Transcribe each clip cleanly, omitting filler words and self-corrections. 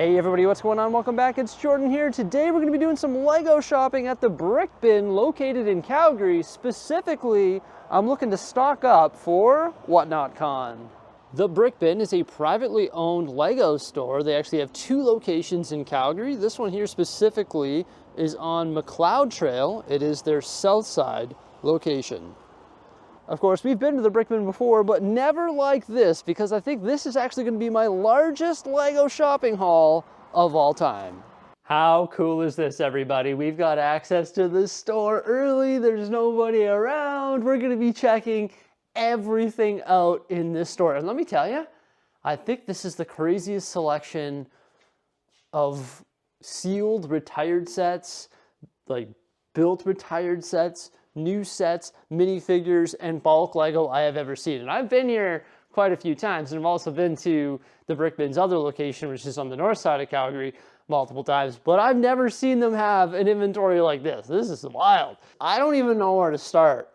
Hey everybody, what's going on? Welcome back. It's Jordan here. Today we're going to be doing some Lego shopping at the Brick Bin located in Calgary. Specifically, I'm looking to stock up for Whatnot Con. The Brick Bin is a privately owned Lego store. They actually have two locations in Calgary. This one here specifically is on McLeod Trail. It is their south side location. Of course, we've been to the Brick Bin before, but never like this, because I think this is actually going to be my largest Lego shopping haul of all time. How cool is this, everybody? We've got access to the store early. There's nobody around. We're going to be checking everything out in this store. And let me tell you, I think this is the craziest selection of sealed retired sets, like built retired sets, new sets, minifigures, and bulk Lego I have ever seen. And I've been here quite a few times, and I've also been to the Brick Bin's other location, which is on the north side of Calgary, multiple times, but I've never seen them have an inventory like this. This is wild. I don't even know where to start.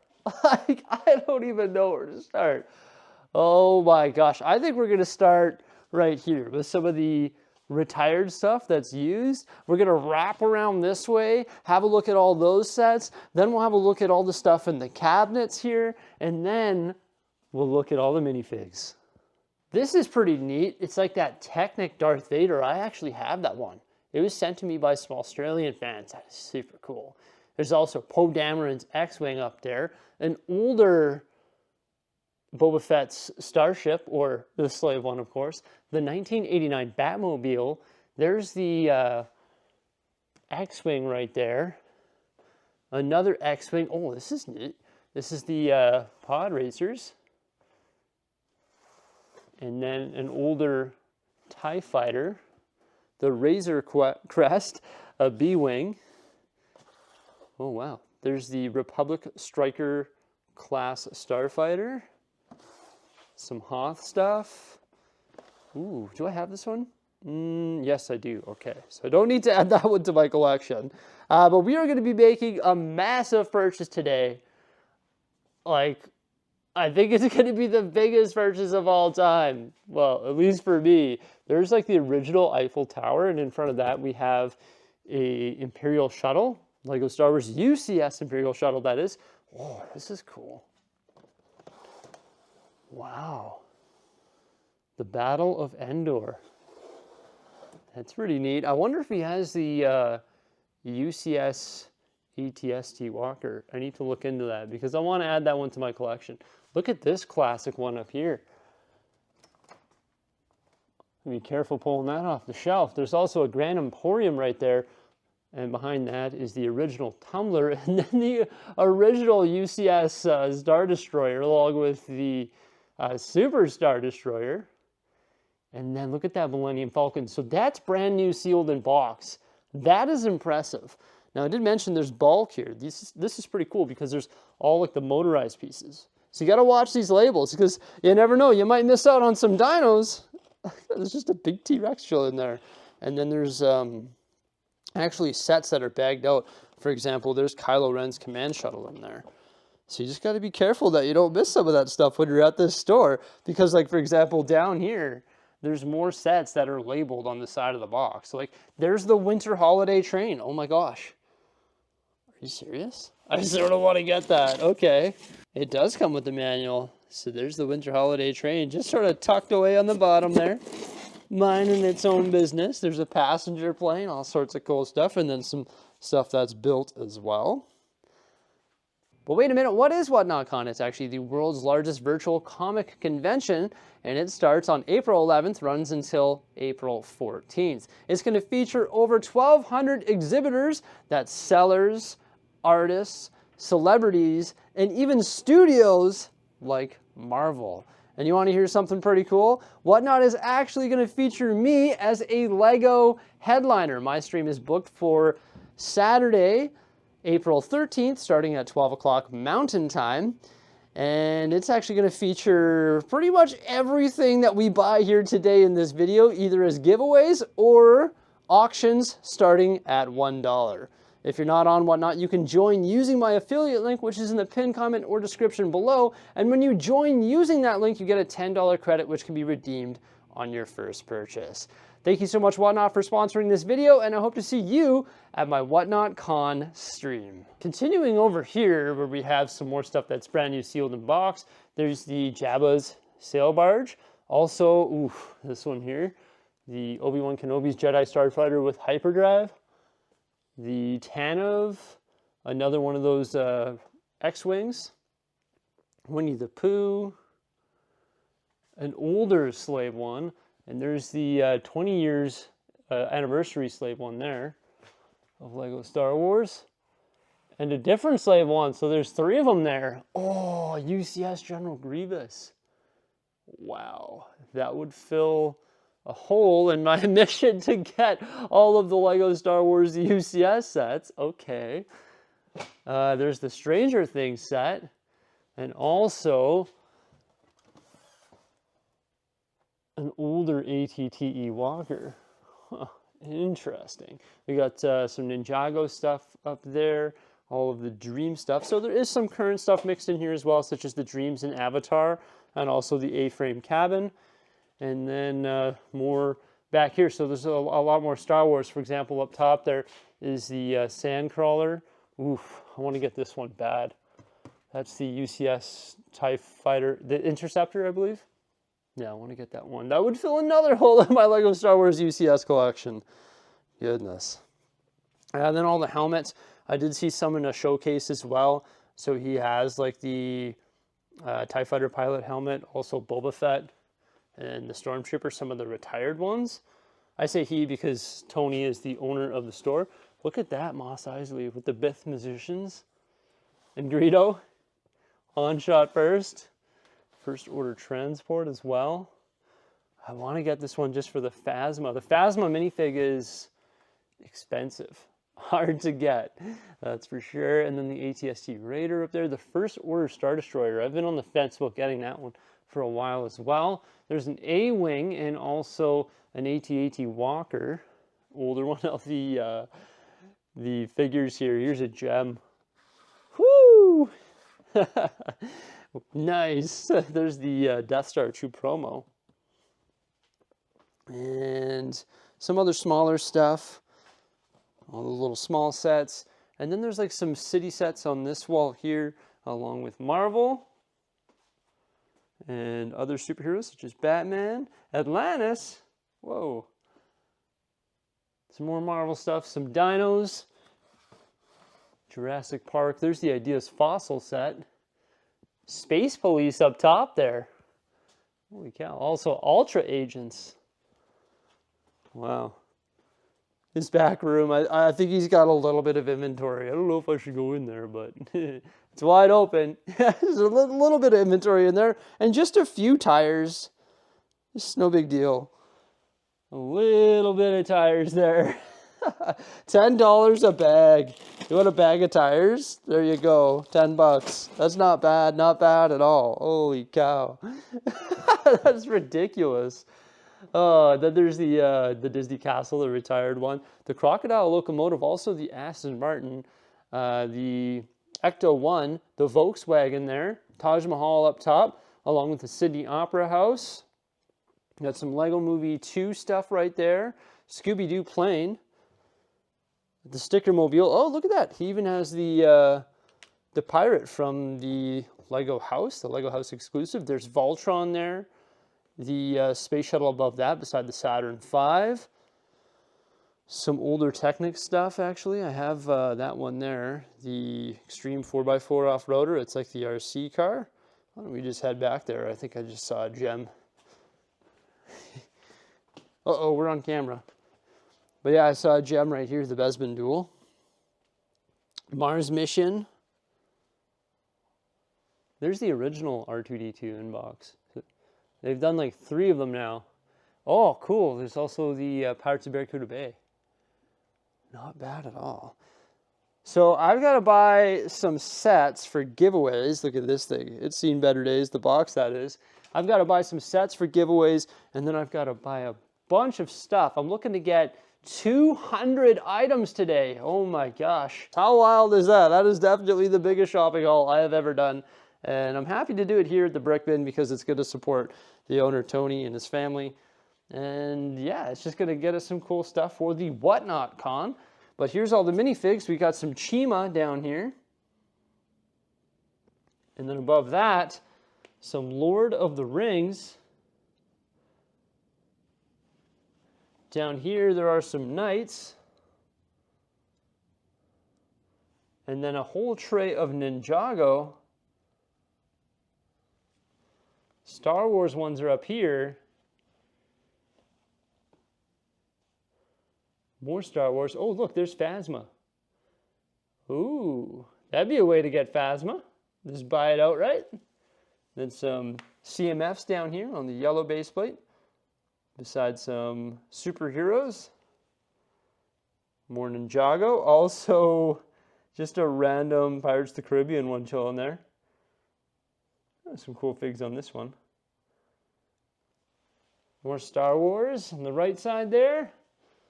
Like, I don't even know where to start. Oh my gosh. I think we're gonna start right here with some of the retired stuff that's used. We're gonna wrap around this way, have a look at all those sets, then we'll have a look at all the stuff in the cabinets here, and then we'll look at all the minifigs. This is pretty neat. It's like that Technic Darth Vader. I actually have that one. It was sent to me by some Australian fans. That is super cool. There's also Poe Dameron's X-Wing up there, an older Boba Fett's Starship, or the Slave One, of course, the 1989 Batmobile. There's the X-Wing right there. Another X-Wing. Oh, this is neat. This is the Pod Racers. And then an older TIE Fighter, the Razor Crest, a B-Wing. Oh, wow. There's the Republic Striker class Starfighter. Some Hoth stuff. Ooh, do I have this one? Yes, I do. Okay, so I don't need to add that one to my collection. But we are going to be making a massive purchase today. Like, I think it's going to be the biggest purchase of all time. Well, at least for me. There's like the original Eiffel Tower, and in front of that we have a Imperial Shuttle. Lego Star Wars UCS Imperial Shuttle, that is. Oh, this is cool. Wow. The Battle of Endor. That's pretty neat. I wonder if he has the UCS ATST Walker. I need to look into that because I want to add that one to my collection. Look at this classic one up here. Be careful pulling that off the shelf. There's also a Grand Emporium right there. And behind that is the original Tumbler, and then the original UCS Star Destroyer, along with the Super Star Destroyer. And then look at that Millennium Falcon. So that's brand new, sealed in box. That is impressive. Now, I did mention there's bulk here. This is pretty cool because there's all like the motorized pieces. So you got to watch these labels because you never know. You might miss out on some dinos. There's just a big T-Rex chill in there. And then there's actually sets that are bagged out. For example, there's Kylo Ren's command shuttle in there. So you just got to be careful that you don't miss some of that stuff when you're at this store. Because like, for example, down here, there's more sets that are labeled on the side of the box. Like, there's the Winter Holiday Train. Oh my gosh. Are you serious? I sort of want to get that. Okay. It does come with the manual. So there's the Winter Holiday Train, just sort of tucked away on the bottom there. Minding its own business. There's a passenger plane, all sorts of cool stuff, and then some stuff that's built as well. But wait a minute, what is Whatnot Con? It's actually the world's largest virtual comic convention, and it starts on April 11th, runs until April 14th. It's going to feature over 1,200 exhibitors, that's sellers, artists, celebrities, and even studios like Marvel. And you want to hear something pretty cool? Whatnot is actually going to feature me as a Lego headliner. My stream is booked for Saturday, April 13th, starting at 12 o'clock Mountain Time. And it's actually going to feature pretty much everything that we buy here today in this video, either as giveaways or auctions starting at $1. If you're not on Whatnot, you can join using my affiliate link, which is in the pinned comment or description below. And when you join using that link, you get a $10 credit, which can be redeemed on your first purchase. Thank you so much, Whatnot, for sponsoring this video, and I hope to see you at my Whatnot Con stream. Continuing over here, where we have some more stuff that's brand new, sealed in box, there's the Jabba's sail barge. Also, ooh, this one here, the Obi-Wan Kenobi's Jedi Starfighter with hyperdrive. The Tanov, another one of those X-Wings. Winnie the Pooh, an older Slave one, and there's the 20 years anniversary Slave one there of Lego Star Wars, and a different Slave one, so there's 3 of them there. Oh, UCS General Grievous. Wow, that would fill a hole in my mission to get all of the Lego Star Wars UCS sets. Okay. There's the Stranger Things set, and also an older ATTE Walker. Huh, interesting. We got some Ninjago stuff up there, all of the Dream stuff. So there is some current stuff mixed in here as well, such as the Dreams and Avatar, and also the A-frame cabin. And then more back here. So there's a lot more Star Wars. For example, up top there is the Sandcrawler. Oof, I want to get this one bad. That's the UCS TIE Fighter, the Interceptor, I believe. Yeah, I want to get that one. That would fill another hole in my Lego Star Wars UCS collection. Goodness. And then all the helmets. I did see some in a showcase as well. So he has like the TIE Fighter pilot helmet, also Boba Fett, and the Stormtrooper, some of the retired ones. I say he because Tony is the owner of the store. Look at that, Mos Eisley with the Bith musicians. And Greedo, on shot first. First order transport as well. I want to get this one just for the Phasma. The Phasma minifig is expensive. Hard to get, that's for sure. And then the ATST Raider up there. The First Order Star Destroyer. I've been on the fence about getting that one for a while as well. There's an A-Wing and also an AT-AT Walker. Older one of the figures here. Here's a gem. Woo! Nice. There's the Death Star 2 promo. And some other smaller stuff. All the little small sets. And then there's like some city sets on this wall here, along with Marvel. And other superheroes such as Batman, Atlantis. Whoa. Some more Marvel stuff, some dinos. Jurassic Park. There's the Ideas Fossil set. Space Police up top there. Holy cow. Also Ultra Agents. Wow. His back room, I think he's got a little bit of inventory. I don't know if I should go in there, but it's wide open. There's a little bit of inventory in there. And just a few tires. It's no big deal. A little bit of tires there. $10 a bag. You want a bag of tires? There you go. 10 bucks. That's not bad. Not bad at all. Holy cow. That's ridiculous. Then there's the Disney Castle, the retired one. The Crocodile Locomotive, also the Aston Martin, the Ecto 1, the Volkswagen there, Taj Mahal up top, along with the Sydney Opera House. Got some Lego Movie 2 stuff right there. Scooby-Doo plane. The Sticker Mobile. Oh, look at that. He even has the pirate from the Lego House, the Lego House exclusive. There's Voltron there. The space shuttle above that beside the Saturn V. Some older Technic stuff, actually. I have that one there. The Extreme 4x4 off-roader. It's like the RC car. Why don't we just head back there? I think I just saw a gem. Uh-oh, we're on camera. But yeah, I saw a gem right here, the Bespin Duel. Mars Mission. There's the original R2-D2 inbox. They've done like 3 of them now. Oh, cool. There's also the Pirates of Barracuda Bay. Not bad at all. So I've got to buy some sets for giveaways. Look at this thing. It's seen better days, the box that is. I've got to buy some sets for giveaways, and then I've got to buy a bunch of stuff. I'm looking to get 200 items today. Oh my gosh. How wild is that? That is definitely the biggest shopping haul I have ever done. And I'm happy to do it here at the Brick Bin because it's good to support the owner, Tony, and his family. And yeah, it's just going to get us some cool stuff for the Whatnot Con. But here's all the minifigs. We got some Chima down here. And then above that, some Lord of the Rings. Down here, there are some Knights. And then a whole tray of Ninjago. Star Wars ones are up here. More Star Wars. Oh, look, there's Phasma. Ooh, that'd be a way to get Phasma. Just buy it outright. Then some CMFs down here on the yellow base plate. Besides some superheroes. More Ninjago. Also, just a random Pirates of the Caribbean one chilling there. Some cool figs on this one. More Star Wars on the right side there.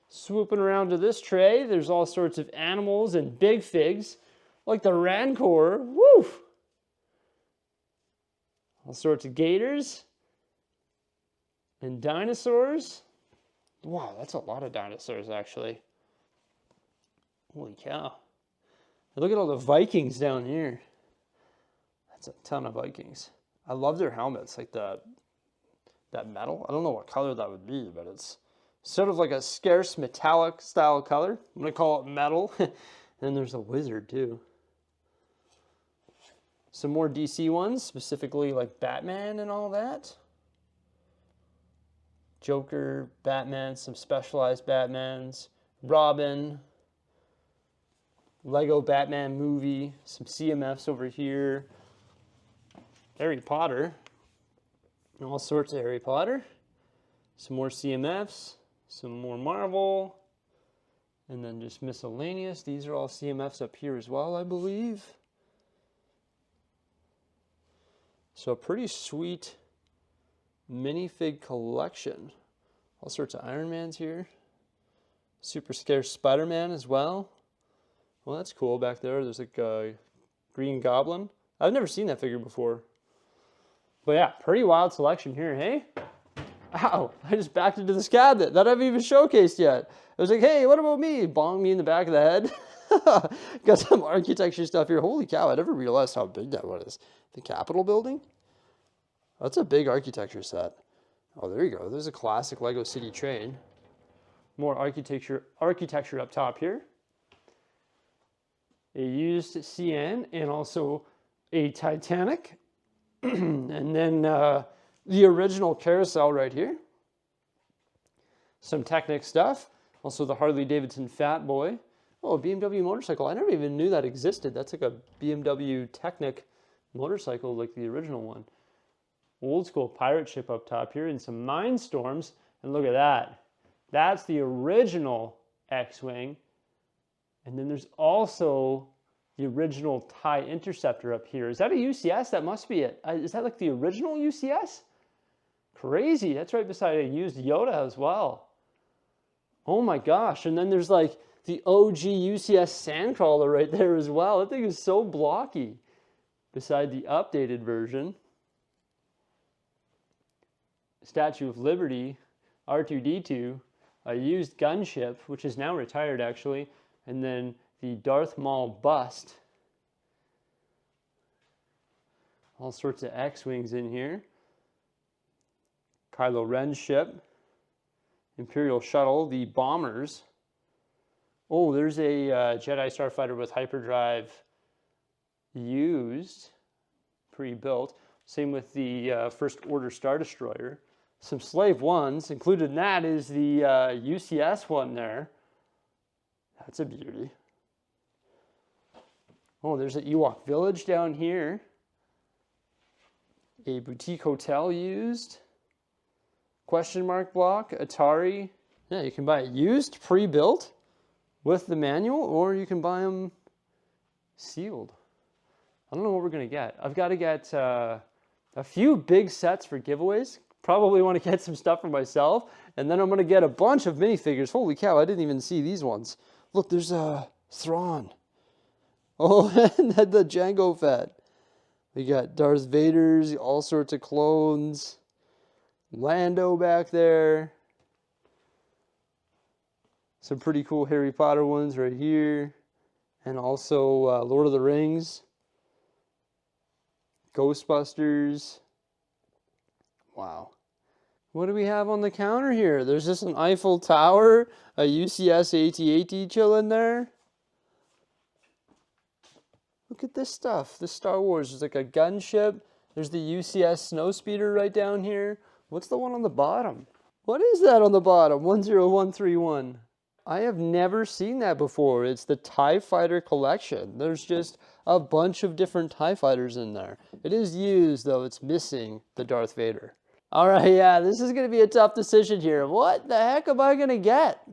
Swooping around to this tray, there's all sorts of animals and big figs, like the Rancor. Woo! All sorts of gators and dinosaurs. Wow, that's a lot of dinosaurs, actually. Holy cow. And look at all the Vikings down here. That's a ton of Vikings. I love their helmets, like that metal. I don't know what color that would be, but it's sort of like a scarce metallic style color. I'm going to call it metal. And there's a wizard too. Some more DC ones, specifically like Batman and all that. Joker, Batman, some specialized Batmans. Robin. Lego Batman movie. Some CMFs over here. Harry Potter. All sorts of Harry Potter. Some more CMFs. Some more Marvel, and then just miscellaneous. These are all CMFs up here as well, I believe. So a pretty sweet minifig collection. All sorts of Iron Mans here. Super scarce Spider-Man as well. Well, that's cool back there. There's like a Green Goblin. I've never seen that figure before. But yeah, pretty wild selection here, hey? Ow, I just backed into this cabinet that I haven't even showcased yet. I was like, hey, what about me? Bong me in the back of the head. Got some architecture stuff here. Holy cow, I never realized how big that one is. The Capitol building? That's a big architecture set. Oh, there you go. There's a classic Lego City train. More architecture up top here. A used CN and also a Titanic. And then the original carousel right here. Some Technic stuff. Also the Harley Davidson Fat Boy. Oh, a BMW motorcycle. I never even knew that existed. That's like a BMW Technic motorcycle, like the original one. Old school pirate ship up top here and some Mindstorms. And look at that. That's the original X-Wing. And then there's also the original TIE Interceptor up here. Is that a UCS? That must be it. Is that like the original UCS? Crazy. That's right beside a used Yoda as well. Oh my gosh. And then there's like the OG UCS Sandcrawler right there as well. That thing is so blocky. Beside the updated version. Statue of Liberty, R2-D2, a used gunship, which is now retired actually, and then the Darth Maul bust. All sorts of X-Wings in here. Kylo Ren's ship. Imperial Shuttle, the bombers. Oh, there's a Jedi Starfighter with hyperdrive used, pre-built. Same with the First Order Star Destroyer. Some Slave Ones. Included in that is the UCS one there. That's a beauty. Oh, there's an Ewok Village down here. A boutique hotel used. Question mark block, Atari. Yeah, you can buy it used, pre-built, with the manual, or you can buy them sealed. I don't know what we're going to get. I've got to get a few big sets for giveaways. Probably want to get some stuff for myself. And then I'm going to get a bunch of minifigures. Holy cow, I didn't even see these ones. Look, there's a Thrawn. Oh, and then the Jango Fett. We got Darth Vader's, all sorts of clones. Lando back there. Some pretty cool Harry Potter ones right here. And also Lord of the Rings. Ghostbusters. Wow. What do we have on the counter here? There's just an Eiffel Tower, a UCS AT-AT chilling there. Look at this stuff. This Star Wars. There's like a gunship. There's the UCS Snowspeeder right down here. What's the one on the bottom? What is that on the bottom? 10131. I have never seen that before. It's the TIE Fighter collection. There's just a bunch of different TIE Fighters in there. It is used, though it's missing the Darth Vader. All right, yeah, this is going to be a tough decision here. What the heck am I going to get?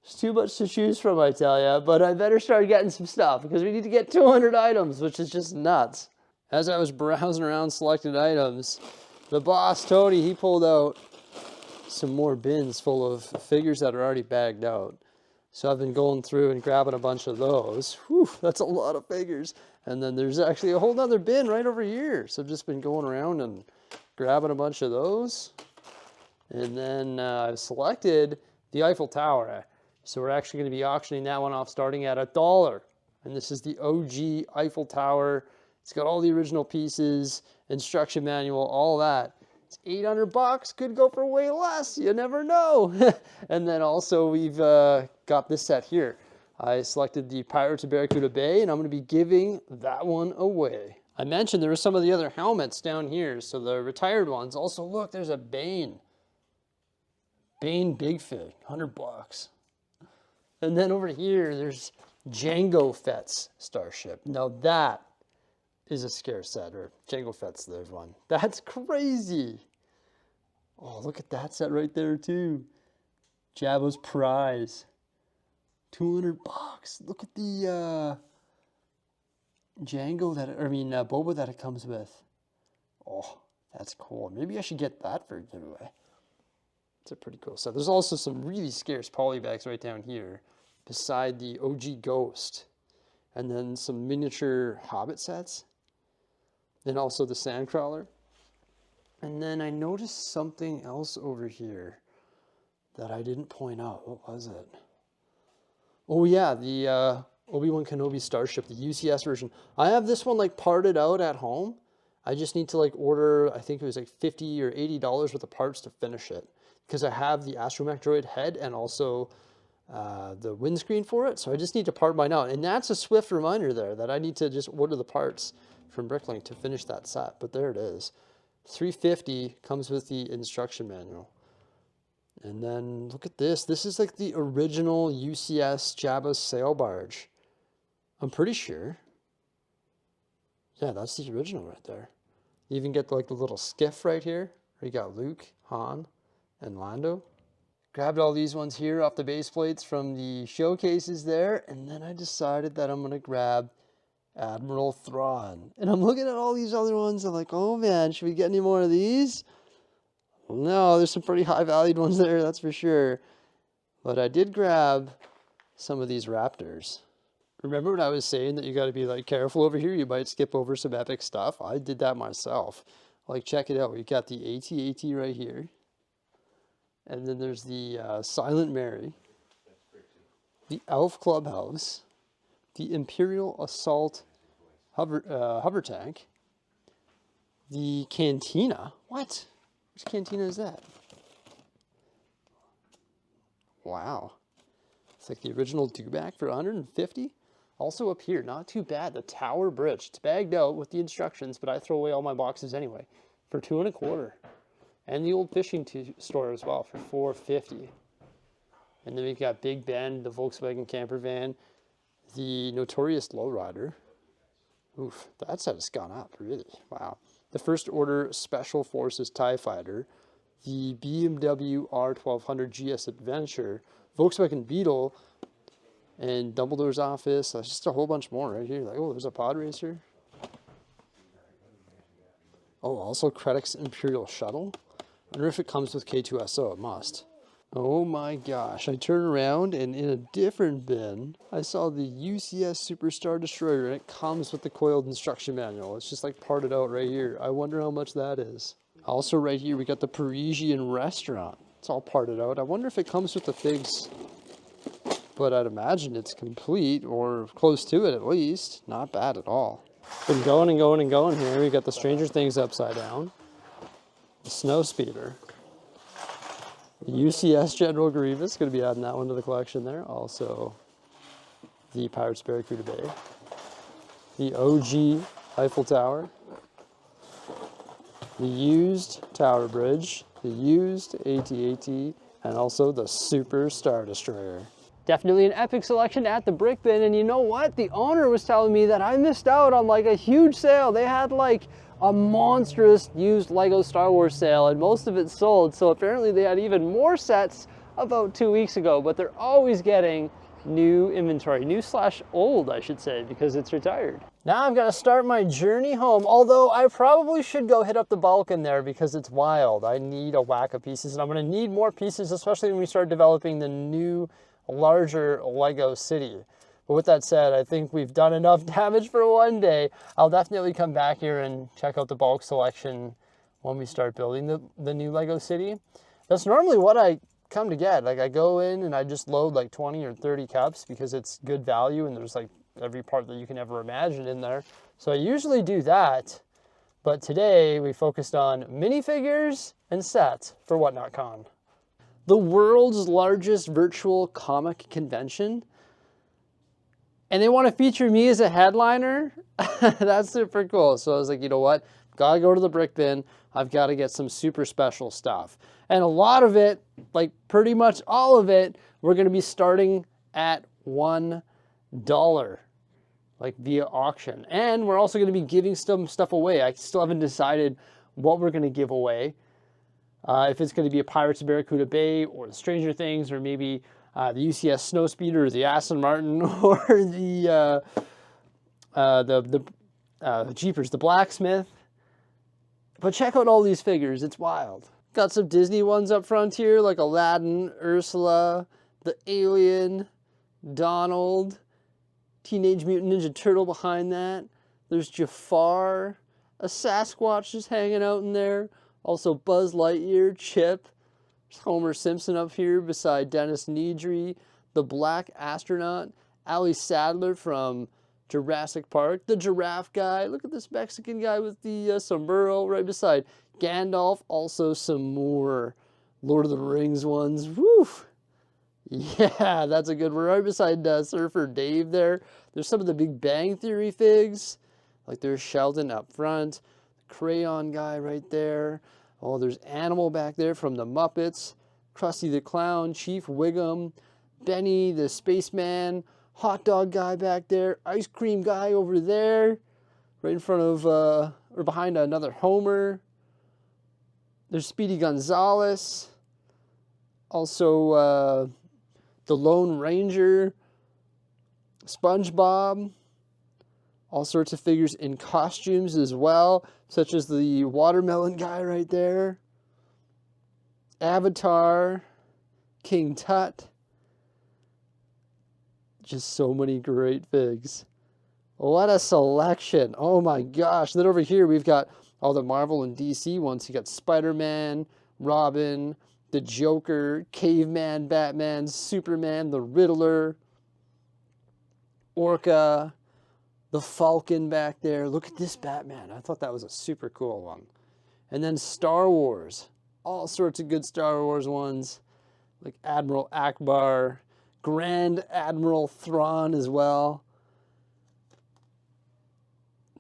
There's too much to choose from, I tell you, but I better start getting some stuff because we need to get 200 items, which is just nuts. As I was browsing around selected items, the boss, Tony, he pulled out some more bins full of figures that are already bagged out. So I've been going through and grabbing a bunch of those. Whew, that's a lot of figures. And then there's actually a whole nother bin right over here. So I've just been going around and grabbing a bunch of those. And then I've selected the Eiffel Tower. So we're actually going to be auctioning that one off starting at $1. And this is the OG Eiffel Tower. It's got all the original pieces, instruction manual, all that. It's 800 bucks, could go for way less, you never know. And then also we've got this set here. I selected the Pirates of Barracuda Bay, and I'm going to be giving that one away. I mentioned there were some of the other helmets down here, so the retired ones. Also, look, there's a Bane. Bane Big Fig, 100 bucks. And then over here, there's Jango Fett's Starship. Now that is a scarce set, or Jango Fett's there's one. That's crazy. Oh, look at that set right there too. Jabba's Prize. 200 bucks. Look at the Jango that, Boba that it comes with. Oh, that's cool. Maybe I should get that for a giveaway. It's a pretty cool set. There's also some really scarce polybags right down here beside the OG Ghost. And then some miniature Hobbit sets. Then also the Sandcrawler. And then I noticed something else over here that I didn't point out. What was it? Oh yeah, the Obi-Wan Kenobi Starship, the UCS version. I have this one like parted out at home. I just need to like order, I think it was like $50 or $80 worth of parts to finish it. Because I have the Astromech Droid head and also the windscreen for it. So I just need to part mine out. And that's a swift reminder there that I need to just order the parts from Bricklink to finish that set. But there it is. $350 comes with the instruction manual. And then look at this. This is like the original UCS Jabba's sail barge. I'm pretty sure. Yeah, that's the original right there. You even get like the little skiff right here. You got Luke, Han, and Lando. Grabbed all these ones here off the base plates from the showcases there. And then I decided that I'm going to grab Admiral Thrawn. And I'm looking at all these other ones. I'm like, oh man, should we get any more of these? No, there's some pretty high valued ones there, that's for sure. But I did grab some of these Raptors. Remember when I was saying that you got to be like careful over here? You might skip over some epic stuff. I did that myself. Like, check it out. We got the AT-AT right here. And then there's the Silent Mary. The Elf Clubhouse. The Imperial Assault hover tank. The Cantina. What? Which Cantina is that? Wow. It's like the original Dewback for 150. Also up here, not too bad, the Tower Bridge. It's bagged out with the instructions, but I throw away all my boxes anyway for $2.25. And the old fishing store as well for $4.50. And then we've got Big Ben, the Volkswagen camper van, the Notorious Lowrider. Oof, that set has gone up, really. Wow. The First Order Special Forces TIE Fighter, the BMW R1200 GS Adventure, Volkswagen Beetle, and Dumbledore's office. There's just a whole bunch more right here. Like, oh, there's a pod racer. Oh, also Krennic's Imperial Shuttle. I wonder if it comes with K2SO. It must. Oh my gosh. I turned around and in a different bin, I saw the UCS Super Star Destroyer and it comes with the coiled instruction manual. It's just like parted out right here. I wonder how much that is. Also right here, we got the Parisian Restaurant. It's all parted out. I wonder if it comes with the figs but I'd imagine it's complete or close to it at least. Not bad at all. Been going and going and going here. We got the Stranger Things upside down, the Snow Speeder, the UCS General Grievous, going to be adding that one to the collection there. Also, the Pirates Barracuda Bay, the OG Eiffel Tower, the used Tower Bridge, the used AT-AT, and also the Super Star Destroyer. Definitely an epic selection at the Brick Bin, and you know what? The owner was telling me that I missed out on like a huge sale. They had like a monstrous used Lego Star Wars sale, and most of it sold, so apparently they had even more sets about 2 weeks ago, but they're always getting new inventory, new slash old, I should say, because it's retired. Now I've got to start my journey home, although I probably should go hit up the Balkan there because it's wild. I need a whack of pieces, and I'm going to need more pieces, especially when we start developing the new, larger Lego city. But with that said, I think we've done enough damage for one day. I'll definitely come back here and check out the bulk selection when we start building the new Lego city. That's normally what I come to get. Like, I go in and I just load like 20 or 30 cups because it's good value and there's like every part that you can ever imagine in there. So I usually do that, but today we focused on minifigures and sets for WhatNotCon. The world's largest virtual comic convention, and they want to feature me as a headliner. That's super cool. So I was like, you know what? Gotta go to the Brick Bin. I've got to get some super special stuff. And a lot of it, like pretty much all of it, we're going to be starting at $1, like via auction. And we're also going to be giving some stuff away. I still haven't decided what we're going to give away. If it's going to be a Pirates of Barracuda Bay or the Stranger Things, or maybe the UCS Snow Speeder, or the Aston Martin, or the Jeepers, the Blacksmith. But check out all these figures, it's wild. Got some Disney ones up front here, like Aladdin, Ursula, the Alien, Donald, Teenage Mutant Ninja Turtle behind that. There's Jafar, a Sasquatch just hanging out in there. Also Buzz Lightyear, Chip, there's Homer Simpson up here beside Dennis Nedry, the Black Astronaut, Ali Sadler from Jurassic Park, the Giraffe guy. Look at this Mexican guy with the sombrero right beside Gandalf. Also some more Lord of the Rings ones. Woo! Yeah, that's a good one. Right beside Surfer Dave there. There's some of the Big Bang Theory figs. Like there's Sheldon up front. The Crayon guy right there. Oh, there's Animal back there from the Muppets. Krusty the Clown, Chief Wiggum, Benny the Spaceman, Hot Dog guy back there, Ice Cream guy over there, right in front of, or behind another Homer. There's Speedy Gonzales. Also, the Lone Ranger, SpongeBob. All sorts of figures in costumes as well, such as the watermelon guy right there. Avatar, King Tut. Just so many great figs. What a selection. Oh my gosh. Then over here we've got all the Marvel and DC ones. You got Spider-Man, Robin, the Joker, Caveman, Batman, Superman, the Riddler, Orca, the Falcon back there. Look at this Batman. I thought that was a super cool one. And then Star Wars. All sorts of good Star Wars ones. Like Admiral Akbar, Grand Admiral Thrawn as well.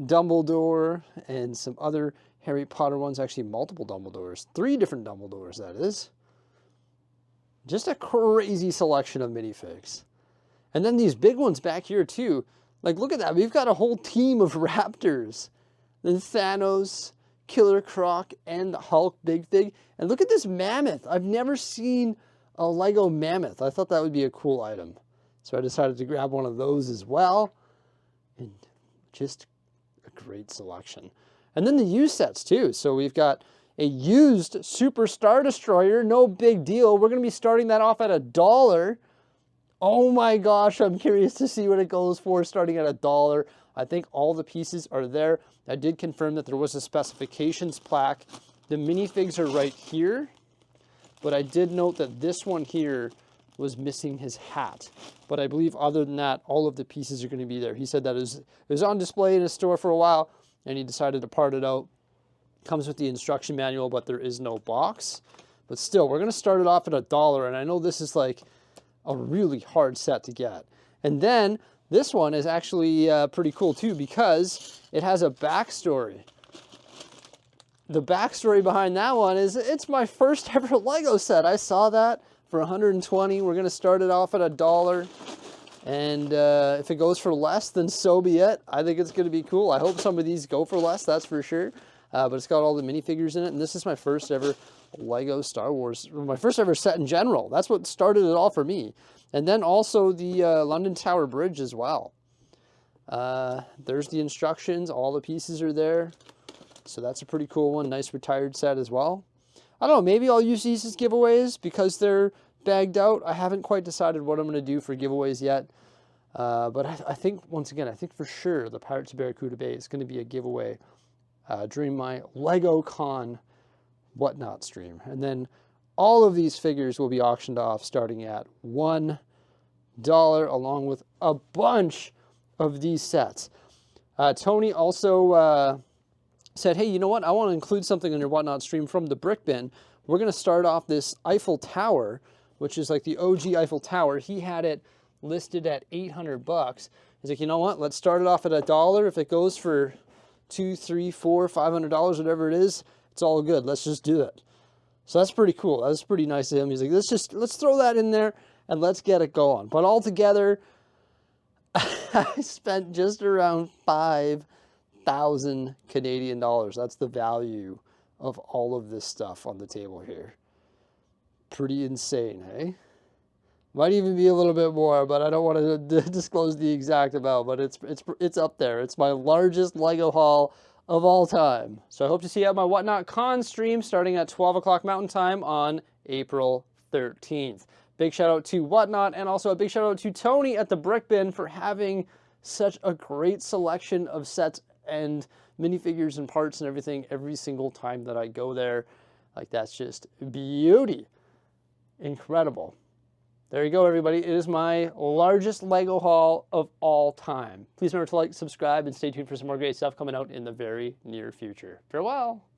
Dumbledore, and some other Harry Potter ones. Actually, multiple Dumbledores. 3 different Dumbledores, that is. Just a crazy selection of minifigs. And then these big ones back here, too. Like, look at that. We've got a whole team of Raptors. Then Thanos, Killer Croc, and the Hulk Big Fig. And look at this mammoth. I've never seen a Lego mammoth. I thought that would be a cool item. So I decided to grab one of those as well. And just a great selection. And then the used sets, too. So we've got a used Super Star Destroyer. No big deal. We're going to be starting that off at $1. Oh my gosh, I'm curious to see what it goes for starting at $1. I think all the pieces are there. I did confirm that there was a specifications plaque. The minifigs are right here, but I did note that this one here was missing his hat. But I believe other than that, all of the pieces are going to be there. He said that it was on display in his store for a while, and he decided to part it out. Comes with the instruction manual, but there is no box. But still, we're going to start it off at $1, and I know this is like a really hard set to get. And then this one is actually pretty cool too, because it has a backstory. The backstory behind that one is it's my first ever Lego set. I saw that for 120. We're going to start it off at $1. And if it goes for less, then so be it. I think it's going to be cool. I hope some of these go for less, that's for sure. But it's got all the minifigures in it. And this is my first ever Lego Star Wars, my first ever set in general. That's what started it all for me. And then also the London Tower Bridge as well. There's the instructions. All the pieces are there. So that's a pretty cool one. Nice retired set as well. I don't know, maybe I'll use these as giveaways because they're bagged out. I haven't quite decided what I'm going to do for giveaways yet. But I think, once again, I think for sure the Pirates of Barracuda Bay is going to be a giveaway during my Lego Con Whatnot stream. And then all of these figures will be auctioned off starting at $1, along with a bunch of these sets. Tony also said, hey, you know what? I want to include something in your Whatnot stream from the Brick Bin. We're going to start off this Eiffel Tower, which is like the OG Eiffel Tower. He had it listed at $800. He's like, you know what? Let's start it off at $1. If it goes for $200, $300, $400, $500, whatever it is, it's all good. Let's just do it. So that's pretty cool. That's pretty nice of him. He's like, let's throw that in there and let's get it going. But altogether, I spent just around 5,000 Canadian dollars. That's the value of all of this stuff on the table here. Pretty insane, hey? Might even be a little bit more, but I don't want to disclose the exact amount, but it's up there. It's my largest Lego haul of all time. So I hope to see you at my Whatnot Con stream starting at 12 o'clock Mountain Time on April 13th. Big shout out to Whatnot, and also a big shout out to Tony at the Brick Bin for having such a great selection of sets and minifigures and parts and everything every single time that I go there. Like, that's just beauty. Incredible. There you go, everybody. It is my largest Lego haul of all time. Please remember to like, subscribe, and stay tuned for some more great stuff coming out in the very near future. Farewell.